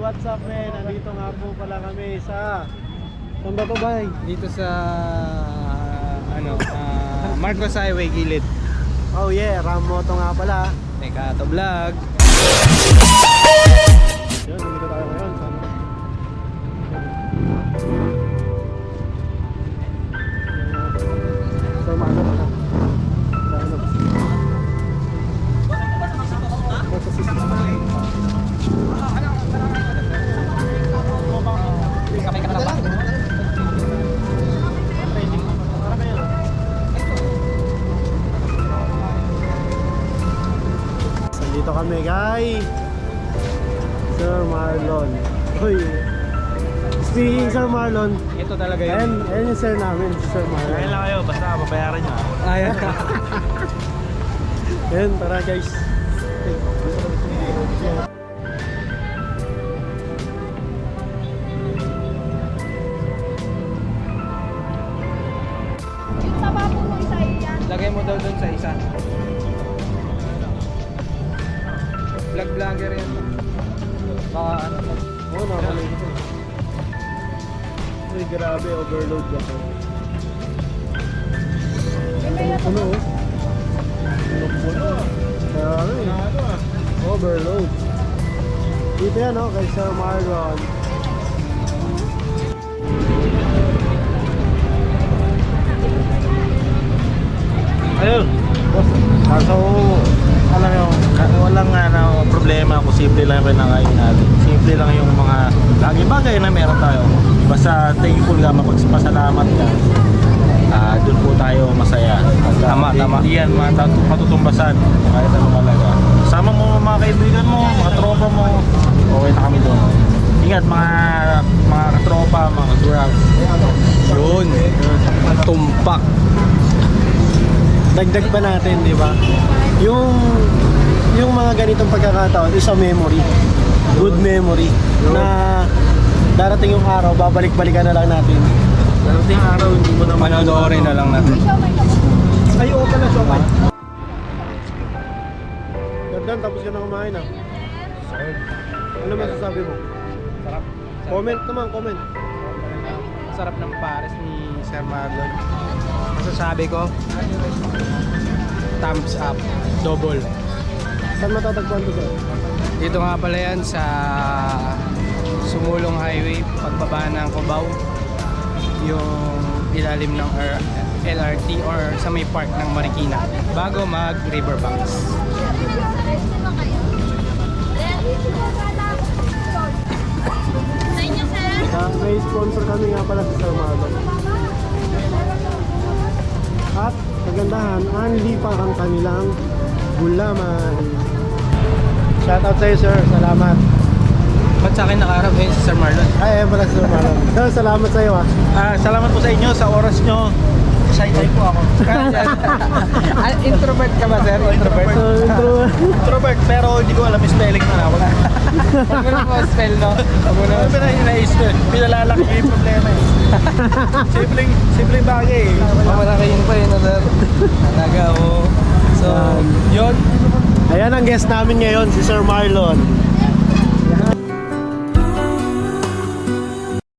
what's up man? Nandito nga po pala kami sa... Saan ba to bay? Dito sa Marcos Highway gilid. Oh yeah, Ramoto nga pala. Teka, to vlog. Yun, nandito tayo ngayon. So, maano pa na? Dito kami kay Sir Marlon. Uy, speaking Sir Marlon, Ito talaga yun. ayan yung sir namin, si Sir Marlon. Kaya lang kayo, basta babayaran nyo. Ayan. Ayan, tara guys. Yung taba po mo isa yan. Lagay mo daw doon sa isa. Vlogger yan. Baka ano. Oo, nakakalay ko. Uy, grabe, overload ako. Ano oh? Kaya ano eh. Overload. Dito yan oh, kay Sir Marlon. Ayun. So, alam nyo, walang problema kung simple lang yung pinakain natin. Simple lang yung mga laging bagay na meron tayo. Basta thankful ka, mapagpasalamat ka. Doon po tayo masaya. Tama. Yan, matutumbasan kahit anong malaga. Sama mo mga kaibigan mo, mga tropa mo, okay na kami doon. Ingat mga katropa, mga grab. Yun. Tumpak. Dagdag pa natin, di ba? Yung mga ganitong pagkakataon is a memory. Good memory. Na darating yung araw, babalik-balikan na lang natin. Darating araw, hindi mo na Panoorin na lang natin. Ay, oo pala, siomay. Gandang, tapos ka na kumain ah. Ano masasabi mo? Sarap. Comment naman, comment. Sarap ng pares ni Sir Marlon. Masasabi ko, thumbs up. Double. Saan matatagpuan to sir? Dito nga pala yan sa Sumulong Highway, pagbaba ng Cubao, yung ilalim ng LRT or sa may park ng Marikina bago mag Riverbanks. Sa inyo, sir? May sponsor kami nga pala sa Sir Marlon. At kagandahan, anli pa ang kanilang gulaman. Shoutout sa iyo sir, salamat. Ba't sa akin nakaharap si Sir Marlon? Ay, ayan pala si Sir Marlon. Sir, salamat sa iyo ah. Salamat po sa inyo sa oras nyo. Shy type po ako. Introvert ka ba, sir? Introvert? Introvert, pero hindi ko alam yung spelling na. Wala. Huwag mo na po spell, no? Huwag mo na Ano ba na inaisip? Pinalalaki ko yung problema eh. Simpleng bagay eh. Mamalakihin pa yun, sir. Talaga, oh. So, yun. Ayan ang guest namin ngayon, si Sir Marlon.